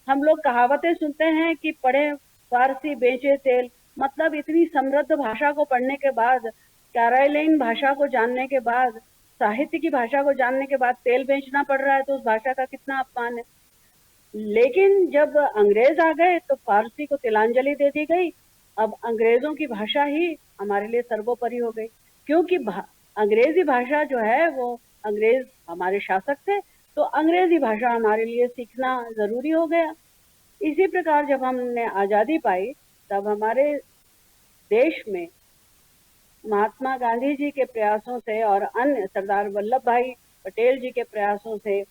हम लोग कहावतें सुनते हैं कि पढ़े फारसी बेचे तेल। मतलब इतनी समृद्ध भाषा को पढ़ने के बाद, कार्यालयीन भाषा को जानने के बाद, साहित्य की भाषा को जानने के बाद तेल बेचना पड़ रहा है, तो उस भाषा का कितना अपमान है। लेकिन जब अंग्रेज आ गए तो फारसी को तिलांजलि दे दी गई। अब अंग्रेजों की भाषा ही हमारे लिए सर्वोपरि हो गई, क्योंकि अंग्रेजी भाषा जो है वो, अंग्रेज हमारे शासक थे, तो अंग्रेजी भाषा हमारे लिए सीखना जरूरी हो गया। इसी प्रकार जब हमने आजादी पाई तब हमारे देश में महात्मा गांधी जी के प्रयासों से और अन्य सरदार वल्लभ भाई पटेल जी के प्रयासों से,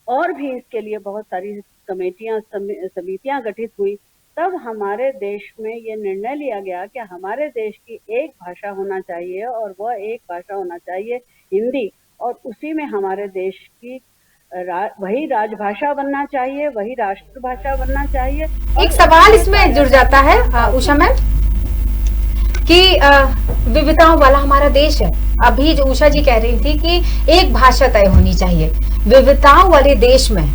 और भी इसके लिए बहुत सारी कमेटियां, समितियां गठित हुई, तब हमारे देश में ये निर्णय लिया गया कि हमारे देश की एक भाषा होना चाहिए, और वह एक भाषा होना चाहिए हिंदी, और उसी में हमारे देश की वही राजभाषा बनना चाहिए, वही राष्ट्रभाषा बनना चाहिए। एक सवाल इसमें जुड़ जाता है उषा मैम कि विविधताओं वाला हमारा देश है। अभी जो उषा जी कह रही थी कि एक भाषा तय होनी चाहिए, विविधताओं वाले देश में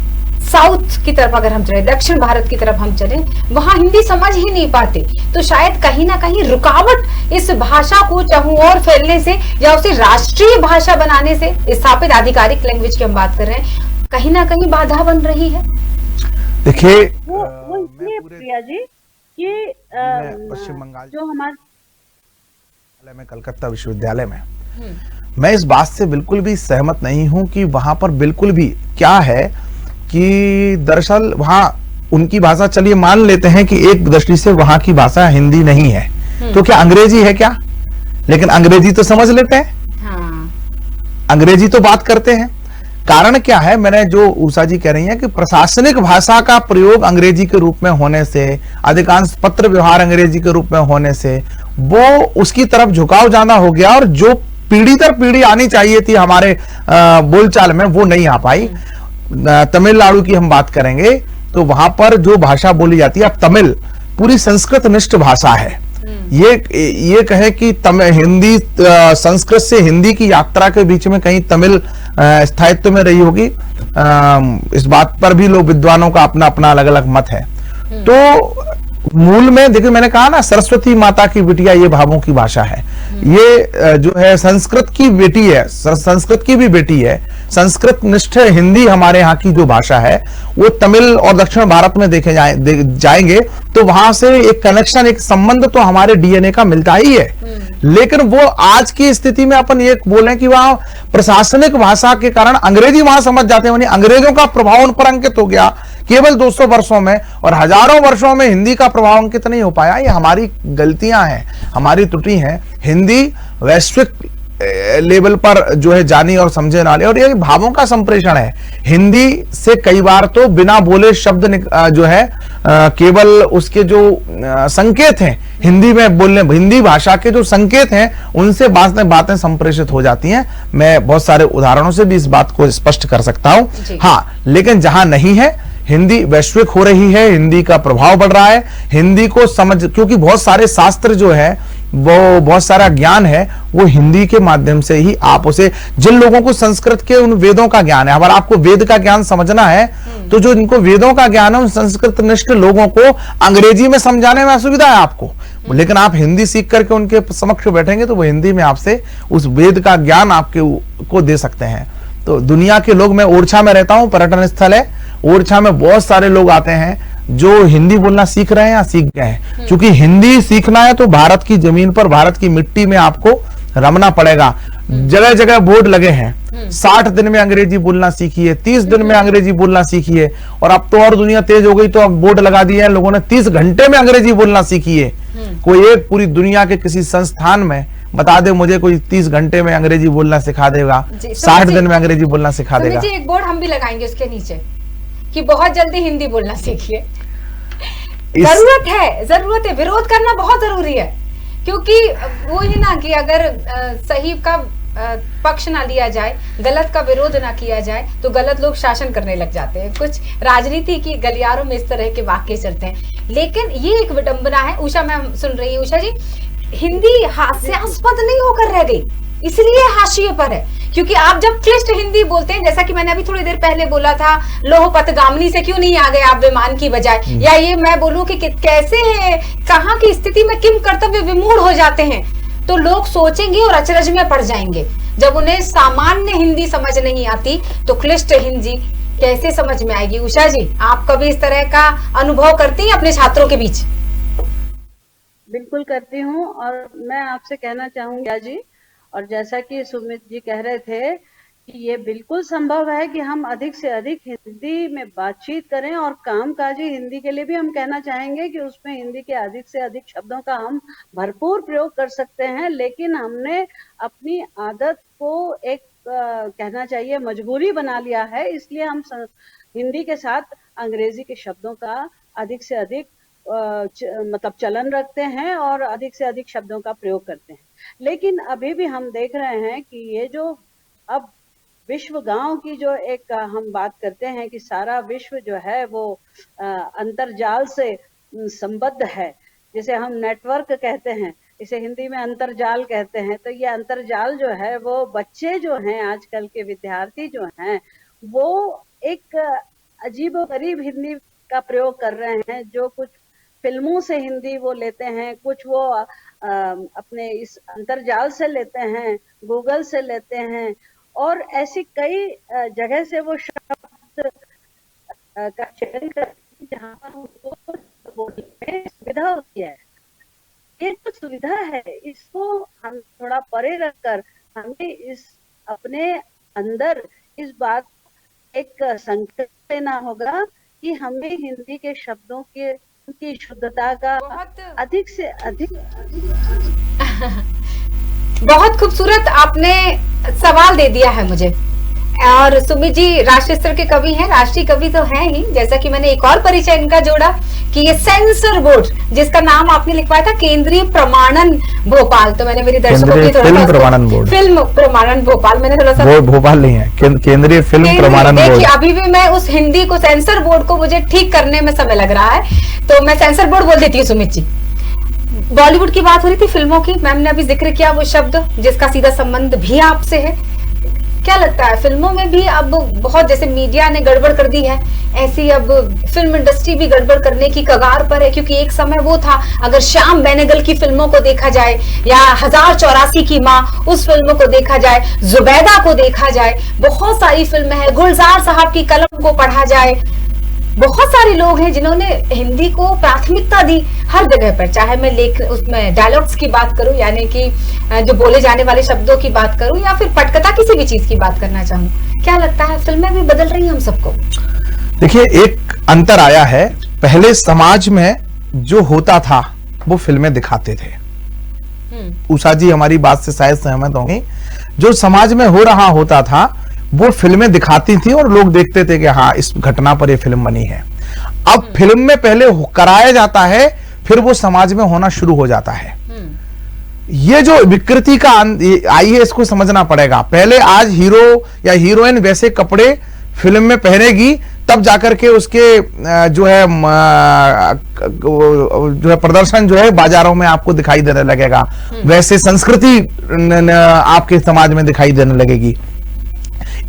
साउथ की तरफ अगर हम चले, दक्षिण भारत की तरफ हम चले, वहां हिंदी समझ ही नहीं पाते, तो शायद कहीं ना कहीं रुकावट इस भाषा को चाहूं और फैलने से या उसे राष्ट्रीय भाषा बनाने से, स्थापित आधिकारिक लैंग्वेज की हम बात कर रहे हैं, कहीं ना कहीं बाधा बन रही है। देखिए, वो इसलिए प्रिया जी कि पश्चिम बंगाल जो हमारे में, कलकत्ता विश्वविद्यालय में, मैं इस बात से बिल्कुल भी सहमत नहीं हूं कि वहां पर बिल्कुल भी क्या है कि दरअसल वहां उनकी भाषा, चलिए मान लेते हैं कि एक दृष्टि से वहां की भाषा हिंदी नहीं है, तो क्या अंग्रेजी है क्या? लेकिन अंग्रेजी तो समझ लेते हैं, हाँ। अंग्रेजी तो बात करते हैं। कारण क्या है, मैंने जो उषा जी कह रही हैं कि प्रशासनिक भाषा का प्रयोग अंग्रेजी के रूप में होने से, अधिकांश पत्र व्यवहार अंग्रेजी के रूप में होने से वो उसकी तरफ झुकाव ज्यादा हो गया और जो पीढ़ी दर पीढ़ी आनी चाहिए थी हमारे बोलचाल में वो नहीं आ पाई। तमिलनाडु की हम बात करेंगे तो वहां पर जो भाषा बोली जाती है, अब तमिल पूरी संस्कृत निष्ठ भाषा है। ये कहे कि हिंदी संस्कृत से हिंदी की यात्रा के बीच में कहीं तमिल स्थायित्व में रही होगी, इस बात पर भी लोग विद्वानों का अपना अपना अलग अलग मत है। तो मूल में देखिए, मैंने कहा ना सरस्वती माता की बिटिया ये भावों की भाषा है। ये जो है संस्कृत की बेटी है, संस्कृत की भी बेटी है। संस्कृत निष्ठ हिंदी हमारे यहाँ की जो भाषा है वो तमिल और दक्षिण भारत में देखे जाएंगे तो वहां से एक कनेक्शन, एक संबंध तो हमारे डीएनए का मिलता ही है। लेकिन वो आज की स्थिति में अपन ये बोलें कि वहां प्रशासनिक भाषा के कारण अंग्रेजी वहां समझ जाते हैं, अंग्रेजों का प्रभाव उन पर अंकित हो गया केवल 200 वर्षों में, और हजारों वर्षों में हिंदी का प्रभाव अंकित नहीं हो पाया। ये हमारी गलतियां हैं, हमारी त्रुटि हैं। हिंदी वैश्विक लेवल पर जो है जानी और समझे नाले, और ये भावों का संप्रेषण है। हिंदी से कई बार तो बिना बोले शब्द जो है केवल उसके जो संकेत हैं हिंदी में बोलने, हिंदी भाषा के जो संकेत हैं उनसे बातें संप्रेषित हो जाती हैं। मैं बहुत सारे उदाहरणों से भी इस बात को स्पष्ट कर सकता हूं। हाँ, लेकिन जहां नहीं है, हिंदी वैश्विक हो रही है, हिंदी का प्रभाव बढ़ रहा है। हिंदी को समझ, क्योंकि बहुत सारे शास्त्र जो है वो, बहुत सारा ज्ञान है वो हिंदी के माध्यम से ही आप उसे, जिन लोगों को संस्कृत के उन वेदों का ज्ञान है, अगर आपको वेद का ज्ञान समझना है तो जो इनको वेदों का ज्ञान है उन संस्कृत निष्ठ लोगों को अंग्रेजी में समझाने में असुविधा है आपको। लेकिन आप हिंदी सीख करके उनके समक्ष बैठेंगे तो वो हिंदी में आपसे उस वेद का ज्ञान आपके को दे सकते हैं। तो दुनिया के लोग, मैं ओरछा में रहता हूं, पर्यटन स्थल है, ओरछा में बहुत सारे लोग आते हैं जो हिंदी बोलना सीख रहे हैं या सीख गए हैं। क्योंकि हिंदी सीखना है तो भारत की जमीन पर, भारत की मिट्टी में आपको रमना पड़ेगा। जगह जगह बोर्ड लगे हैं, 60 दिन में अंग्रेजी बोलना सीखिए, 30 दिन में अंग्रेजी बोलना सीखिए, और अब तो और दुनिया तेज हो गई तो अब बोर्ड लगा दिए हैं लोगों ने 30 घंटे में अंग्रेजी बोलना सीखिए। कोई एक पूरी दुनिया के किसी संस्थान में बता दे मुझे, कोई 30 घंटे में अंग्रेजी बोलना सिखा देगा, 60 दिन में अंग्रेजी बोलना सिखा देगा। एक बोर्ड हम भी लगाएंगे उसके नीचे कि बहुत जल्दी हिंदी बोलना सीखिए। जरूरत है, विरोध करना बहुत जरूरी है, क्योंकि वो ही ना कि अगर सही का पक्ष ना लिया जाए, गलत का विरोध ना किया जाए तो गलत लोग शासन करने लग जाते हैं। कुछ राजनीति की गलियारों में इस तरह के वाक्य चलते हैं। लेकिन ये एक विडंबना है। उषा मैम सुन रही है, उषा जी, हिंदी हास्यास्पद नहीं होकर रह गई, इसलिए हाशिए पर है क्योंकि आप जब क्लिष्ट हिंदी बोलते हैं, जैसा कि मैंने अभी थोड़ी देर पहले बोला था, लोह पथगामिनी से क्यों नहीं आ गए आप विमान की बजाय, या ये मैं बोलूं कि कैसे है, कहाँ की स्थिति में किम कर्तव्य विमूढ़ हो जाते हैं, तो लोग सोचेंगे और अचरज में पड़ जाएंगे। जब उन्हें सामान्य हिंदी समझ नहीं आती तो क्लिष्ट हिंदी कैसे समझ में आएगी। उषा जी, आप कभी इस तरह का अनुभव करती हैं अपने छात्रों के बीच? बिल्कुल करती हूँ, और मैं आपसे कहना चाहूंगी जी, और जैसा कि सुमित जी कह रहे थे कि ये बिल्कुल संभव है कि हम अधिक से अधिक हिंदी में बातचीत करें, और कामकाजी हिंदी के लिए भी हम कहना चाहेंगे कि उसमें हिंदी के अधिक से अधिक शब्दों का हम भरपूर प्रयोग कर सकते हैं। लेकिन हमने अपनी आदत को एक कहना चाहिए मजबूरी बना लिया है, इसलिए हम हिंदी के साथ अंग्रेजी के शब्दों का अधिक से अधिक मतलब चलन रखते हैं और अधिक से अधिक शब्दों का प्रयोग करते हैं। लेकिन अभी भी हम देख रहे हैं कि ये जो अब विश्व गांव की जो एक हम बात करते हैं कि सारा विश्व जो है वो अंतर्जाल से संबद्ध है, जिसे हम नेटवर्क कहते हैं, इसे हिंदी में अंतर्जाल कहते हैं। तो ये अंतर्जाल जो है वो बच्चे जो हैं, आजकल के विद्यार्थी जो हैं, वो एक अजीबोगरीब हिंदी का प्रयोग कर रहे हैं। जो कुछ फिल्मों से हिंदी वो लेते हैं, कुछ वो अपने इस अंतर्जाल से लेते हैं, गूगल से लेते हैं, और ऐसी कई जगह से वो शब्द का चयन करते हैं जहाँ पर उनको बोलने में सुविधा होती है। ये जो सुविधा है इसको हम थोड़ा परे रखकर हमें इस अपने अंदर इस बात एक संकल्प लेना होगा कि हमें हिंदी के शब्दों के की शुद्धता का अधिक से अधिक। बहुत खूबसूरत आपने सवाल दे दिया है मुझे। और सुमित जी राष्ट्रीय स्तर के कवि हैं, राष्ट्रीय कवि तो हैं ही, जैसा कि मैंने एक और परिचय इनका जोड़ा कि ये सेंसर बोर्ड जिसका नाम आपने लिखवाया था केंद्रीय प्रमाणन भोपाल, तो मैंने मेरी दर्शकों की थोड़ा फिल्म प्रमाणन बोर्ड, फिल्म प्रमाणन भोपाल, मैंने थोड़ा सा भोपाल नहीं है, केंद्रीय फिल्म प्रमाणन बोर्ड। देखिए अभी भी मैं उस हिंदी को सेंसर बोर्ड को मुझे ठीक करने में समय लग रहा है, तो मैं सेंसर बोर्ड बोल देती हूँ। सुमित जी, बॉलीवुड की बात हो रही थी, फिल्मों की, मैम ने अभी जिक्र किया वो शब्द जिसका सीधा संबंध भी आपसे है। क्या लगता है फिल्मों में भी अब बहुत, जैसे मीडिया ने गड़बड़ कर दी है, ऐसी अब फिल्म इंडस्ट्री भी गड़बड़ करने की कगार पर है? क्योंकि एक समय वो था, अगर श्याम बेनेगल की फिल्मों को देखा जाए या 1084 की माँ उस फिल्म को देखा जाए, जुबैदा को देखा जाए, बहुत सारी फिल्में हैं, गुलजार साहब की कलम को पढ़ा जाए, बहुत सारे लोग हैं जिन्होंने हिंदी को प्राथमिकता दी हर जगह पर, चाहे मैं उसमें डायलॉग्स की बात करूं, यानी कि जो बोले जाने वाले शब्दों की बात करूं, या फिर पटकथा किसी भी चीज की बात करना चाहूं। क्या लगता है फिल्में भी बदल रही हैं हम सबको? देखिए एक अंतर आया है, पहले समाज में जो होता था वो फिल्में दिखाते थे। उषा जी हमारी बात से शायद सहमत होंगे, जो समाज में हो रहा होता था वो फिल्में दिखाती थी और लोग देखते थे कि हाँ इस घटना पर ये फिल्म बनी है। अब फिल्म में पहले कराया जाता है, फिर वो समाज में होना शुरू हो जाता है। ये जो विकृति का आई है इसको समझना पड़ेगा। पहले आज हीरो या हीरोइन वैसे कपड़े फिल्म में पहनेगी, तब जाकर के उसके जो है प्रदर्शन जो है बाजारों में आपको दिखाई देने लगेगा, वैसे संस्कृति आपके समाज में दिखाई देने लगेगी।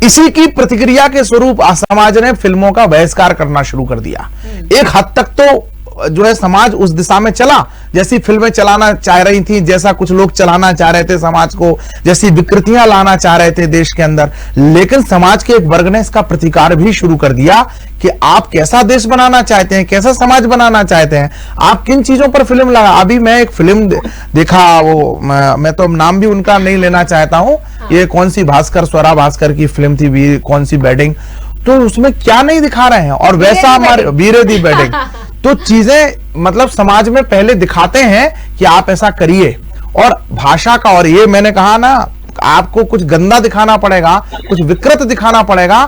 इसी की प्रतिक्रिया के स्वरूप समाज ने फिल्मों का बहिष्कार करना शुरू कर दिया। एक हद तक तो जो है समाज उस दिशा में चला, जैसी फिल्में चलाना चाह रही थी, जैसा कुछ लोग चलाना चाह रहे थे समाज को, जैसी विकृतियां लाना चाह रहे थे देश के अंदर। लेकिन समाज के एक वर्ग ने इसका प्रतिकार भी शुरू कर दिया कि आप कैसा देश बनाना चाहते हैं, कैसा समाज बनाना चाहते हैं, आप किन चीजों पर फिल्म लगा। अभी मैं एक फिल्म देखा, वो मैं तो नाम भी उनका नहीं लेना चाहता हूं, ये कौन सी भास्कर, स्वरा भास्कर की फिल्म थी, कौन सी बेडिंग, तो उसमें क्या नहीं दिखा रहे हैं, और वैसा हमारे वीरे दी बेडिंग। तो चीजें मतलब समाज में पहले दिखाते हैं कि आप ऐसा करिए, और भाषा का, और ये मैंने कहा ना, आपको कुछ गंदा दिखाना पड़ेगा, कुछ विकृत दिखाना पड़ेगा,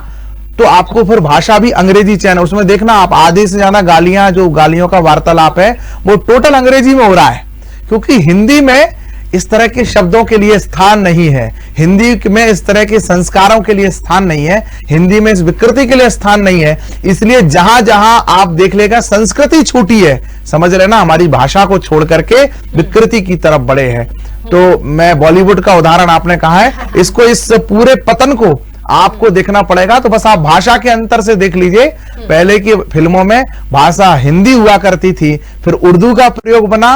तो आपको फिर भाषा भी अंग्रेजी चैनल, उसमें देखना आप आधे से ज्यादा गालियां, जो गालियों का वार्तालाप है वो टोटल अंग्रेजी में हो रहा है, क्योंकि हिंदी में इस तरह के शब्दों के लिए स्थान नहीं है, हिंदी में इस तरह के संस्कारों के लिए स्थान नहीं है, हिंदी में इस विकृति के लिए स्थान नहीं है। इसलिए जहां जहां आप देख लेगा संस्कृति छूटी है, समझ रहे ना, हमारी भाषा को छोड़ करके विकृति की तरफ बढ़े हैं। तो मैं बॉलीवुड का उदाहरण आपने कहा है, इसको, इस पूरे पतन को आपको देखना पड़ेगा। तो बस आप भाषा के अंतर से देख लीजिए, पहले की फिल्मों में भाषा हिंदी हुआ करती थी, फिर उर्दू का प्रयोग बना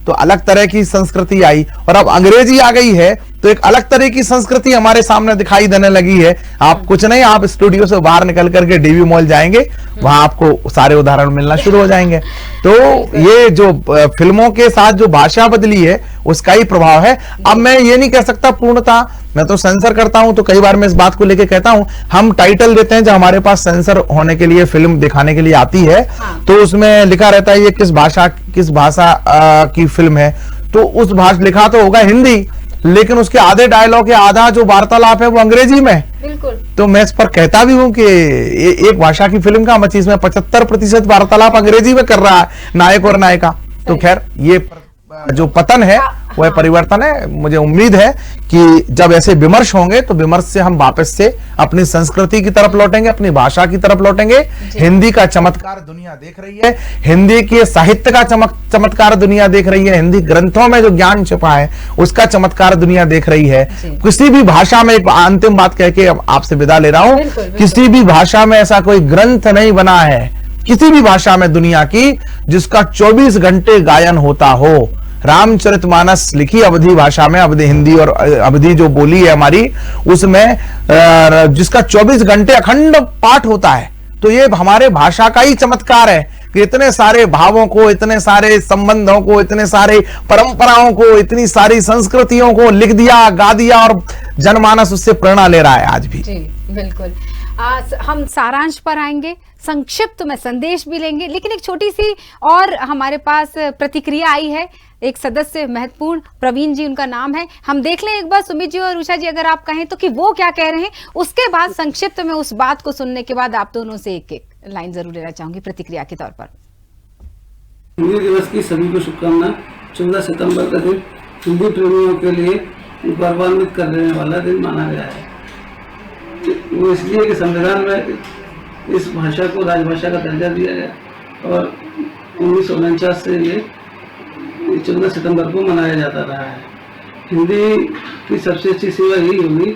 तो अलग तरह की संस्कृति आई, और अब अंग्रेजी आ गई है तो एक अलग तरह की संस्कृति हमारे सामने दिखाई देने लगी है। आप कुछ नहीं, आप स्टूडियो से बाहर निकल करके डीवी मॉल जाएंगे, वहां आपको सारे उदाहरण मिलना शुरू हो जाएंगे। तो ये जो फिल्मों के साथ जो भाषा बदली है उसका ही प्रभाव है। अब मैं ये नहीं कह सकता पूर्णतः, मैं तो सेंसर करता हूं, तो कई बार मैं इस बात को लेके कहता हूं, हम टाइटल देते हैं जब हमारे पास सेंसर होने के लिए फिल्म दिखाने के लिए आती है, तो उसमें लिखा रहता है ये किस भाषा की फिल्म है, तो उस भाषा लिखा तो होगा हिंदी, लेकिन उसके आधे डायलॉग या आधा जो वार्तालाप है वो अंग्रेजी में। बिल्कुल। तो मैं इस पर कहता भी हूं कि एक भाषा की फिल्म का मचीज में 75% वार्तालाप अंग्रेजी में कर रहा है नायक और नायिका। तो खैर ये जो पतन है वह परिवर्तन है। मुझे उम्मीद है कि जब ऐसे विमर्श होंगे तो विमर्श से हम वापस से अपनी संस्कृति की तरफ लौटेंगे, अपनी भाषा की तरफ लौटेंगे। हिंदी का चमत्कार दुनिया देख रही है, हिंदी के साहित्य का चमत्कार दुनिया देख रही है, हिंदी ग्रंथों में जो ज्ञान छिपा है उसका चमत्कार दुनिया देख रही है। किसी भी भाषा में, एक अंतिम बात कह के आपसे विदा ले रहा हूं, किसी भी भाषा में ऐसा कोई ग्रंथ नहीं बना है किसी भी भाषा में दुनिया की जिसका 24 घंटे गायन होता हो। रामचरितमानस लिखी अवधी भाषा में, अवधी हिंदी और अवधी जो बोली है हमारी, उसमें जिसका 24 घंटे अखंड पाठ होता है। तो ये हमारे भाषा का ही चमत्कार है कि इतने सारे भावों को, इतने सारे संबंधों को, इतने सारे परंपराओं को, इतनी सारी संस्कृतियों को लिख दिया, गा दिया, और जनमानस उससे प्रेरणा ले रहा है आज भी। जी बिल्कुल। हम सारांश पर आएंगे, संक्षिप्त में संदेश भी लेंगे, लेकिन एक छोटी सी और हमारे पास प्रतिक्रिया आई है एक सदस्य महत्वपूर्ण प्रवीण जी उनका नाम है। हम देख लें एक बार सुमित जी और उषा जी अगर आप कहें तो कि वो क्या कह रहे हैं, उसके बाद संक्षिप्त में उस बात को सुनने के बाद आप दोनों से एक एक लाइन जरूर लेना चाहूंगी प्रतिक्रिया के तौर पर। हिंदी दिवस की सभी को शुभकामना। 14 सितंबर का दिन हिंदी प्रेमियों के लिए गौरवान्वित करने वाला दिन माना गया है। वो इसलिए कि संविधान में इस भाषा को राजभाषा का दर्जा दिया गया और 1949 से ये 14 सितंबर को मनाया जाता रहा है। हिंदी की सबसे अच्छी सेवा यही होगी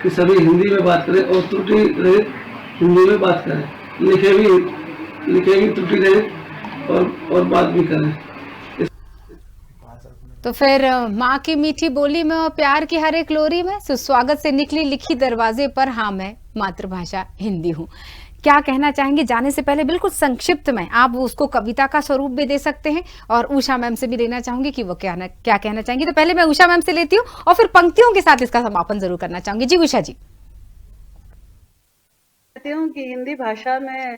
कि सभी हिंदी में बात करें और त्रुटि रहित हिंदी में बात करें, लिखे भी त्रुटि रहित और बात भी करें। तो फिर माँ की मीठी बोली में और प्यार की हर एक लोरी में सुस्वागत से निकली लिखी दरवाजे पर, हाँ मैं मातृभाषा हिंदी हूँ। क्या कहना चाहेंगे? जाने से पहले बिल्कुल संक्षिप्त में आप उसको कविता का स्वरूप भी दे सकते हैं और उषा मैम से भी लेना चाहूंगी कि वो क्या कहना चाहेंगी। तो पहले मैं उषा मैम से लेती हूँ और फिर पंक्तियों के साथ इसका समापन जरूर करना चाहूंगी। जी उषा जी। कहती हूँ कि हिंदी भाषा में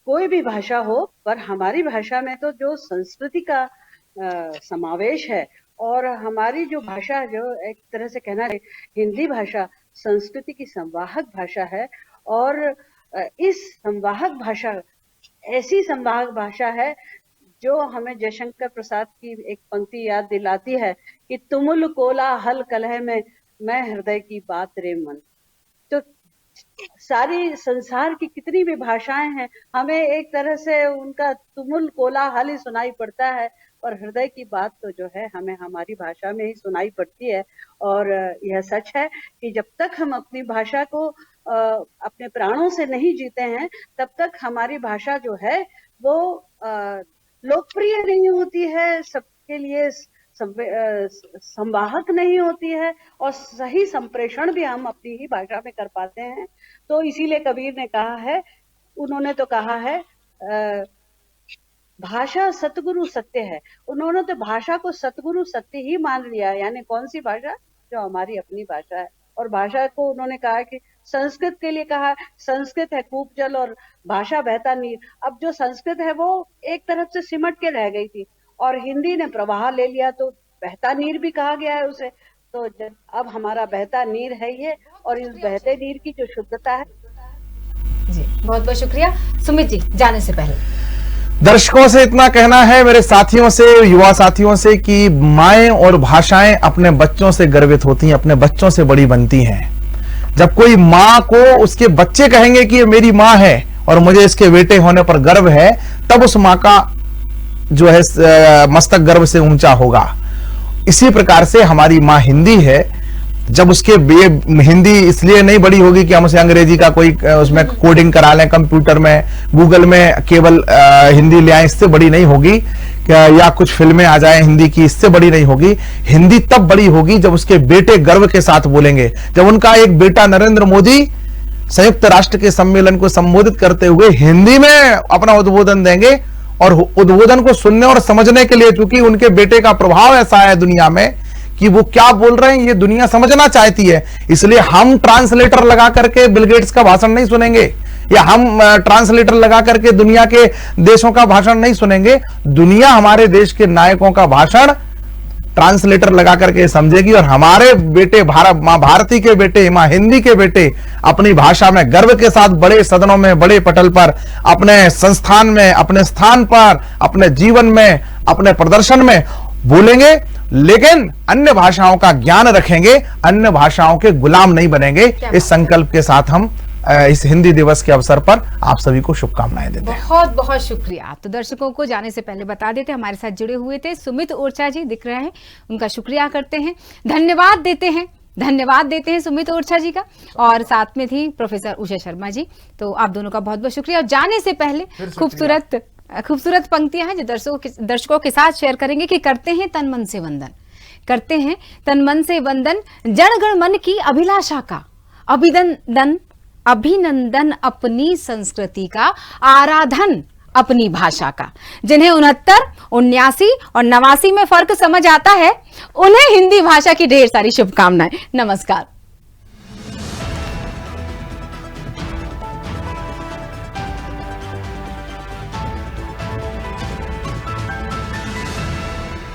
कोई भी भाषा हो, पर हमारी भाषा में तो जो संस्कृति का समावेश है और हमारी जो भाषा, जो एक तरह से कहना है हिंदी भाषा संस्कृति की संवाहक भाषा है और इस संवाहक भाषा, ऐसी संवाहक भाषा है जो हमें जयशंकर प्रसाद की एक पंक्ति याद दिलाती है कि तुमुल कोलाहल कलह में मैं हृदय की बात रे मन। तो सारी संसार की कितनी भी भाषाएं हैं, हमें एक तरह से उनका तुमुल कोलाहल ही सुनाई पड़ता है और हृदय की बात तो जो है हमें हमारी भाषा में ही सुनाई पड़ती है। और यह सच है कि जब तक हम अपनी भाषा को अपने प्राणों से नहीं जीते हैं, तब तक हमारी भाषा जो है वो लोकप्रिय नहीं होती है, सबके लिए संवाहक नहीं होती है और सही संप्रेषण भी हम अपनी ही भाषा में कर पाते हैं। तो इसीलिए कबीर ने कहा है, उन्होंने तो कहा है भाषा सतगुरु सत्य है। उन्होंने तो भाषा को सतगुरु सत्य ही मान लिया, यानी कौन सी भाषा? जो हमारी अपनी भाषा है। और भाषा को उन्होंने कहा कि संस्कृत के लिए कहा, संस्कृत है कूप जल और भाषा बहता नीर। अब जो संस्कृत है वो एक तरफ से सिमट के रह गई थी और हिंदी ने प्रवाह ले लिया, तो बहता नीर भी कहा गया है उसे। तो अब हमारा बहता नीर है ये, और इस बहते नीर की जो शुद्धता है। जी बहुत बहुत शुक्रिया। सुमित जी, जाने से पहले दर्शकों से इतना कहना है, मेरे साथियों से, युवा साथियों से, कि माएं और भाषाएं अपने बच्चों से गर्वित होती हैं, अपने बच्चों से बड़ी बनती हैं। जब कोई माँ को उसके बच्चे कहेंगे कि ये मेरी माँ है और मुझे इसके बेटे होने पर गर्व है, तब उस माँ का जो है मस्तक गर्व से ऊंचा होगा। इसी प्रकार से हमारी माँ हिंदी है। जब उसके हिंदी इसलिए नहीं बड़ी होगी कि हम उसे अंग्रेजी का कोई उसमें कोडिंग करा लें कंप्यूटर में, गूगल में केवल हिंदी ले आए, इससे बड़ी नहीं होगी, या कुछ फिल्में आ जाए हिंदी की, इससे बड़ी नहीं होगी। हिंदी तब बड़ी होगी जब उसके बेटे गर्व के साथ बोलेंगे। जब उनका एक बेटा नरेंद्र मोदी संयुक्त राष्ट्र के सम्मेलन को संबोधित करते हुए हिंदी में अपना उद्बोधन देंगे, और उद्बोधन को सुनने और समझने के लिए, चूंकि उनके बेटे का प्रभाव ऐसा है दुनिया में कि वो क्या बोल रहे हैं ये दुनिया समझना चाहती है, इसलिए हम ट्रांसलेटर लगा करके बिल गेट्स का भाषण नहीं सुनेंगे, या हम ट्रांसलेटर लगा करके दुनिया के देशों का भाषण नहीं सुनेंगे। दुनिया हमारे देश के नायकों का भाषण ट्रांसलेटर लगा करके समझेगी, और हमारे बेटे मां भारती के बेटे, मां हिंदी के बेटे अपनी भाषा में गर्व के साथ बड़े सदनों में, बड़े पटल पर, अपने संस्थान में, अपने स्थान पर, अपने जीवन में, अपने प्रदर्शन में बोलेंगे, लेकिन अन्य भाषाओं का ज्ञान रखेंगे, अन्य भाषाओं के गुलाम नहीं बनेंगे। इस संकल्प के साथ हम इस हिंदी दिवस के अवसर पर आप सभी को शुभकामनाएं देते हैं। बहुत बहुत शुक्रिया। तो दर्शकों को जाने से पहले बता देते, हमारे साथ जुड़े हुए थे सुमित ओरछा जी, दिख रहे हैं, उनका शुक्रिया करते हैं, धन्यवाद देते हैं सुमित ओरछा जी का, और साथ में थी प्रोफेसर उषा शर्मा जी। तो आप दोनों का बहुत बहुत शुक्रिया। और जाने से पहले खूबसूरत पंक्तियां हैं जो दर्शकों के साथ शेयर करेंगे कि करते हैं तन मन से वंदन जन गण मन की अभिलाषा का, अभिनंदन अपनी संस्कृति का, आराधन अपनी भाषा का। जिन्हें 69, 79 और 89 में फर्क समझ आता है, उन्हें हिंदी भाषा की ढेर सारी शुभकामनाएं। नमस्कार।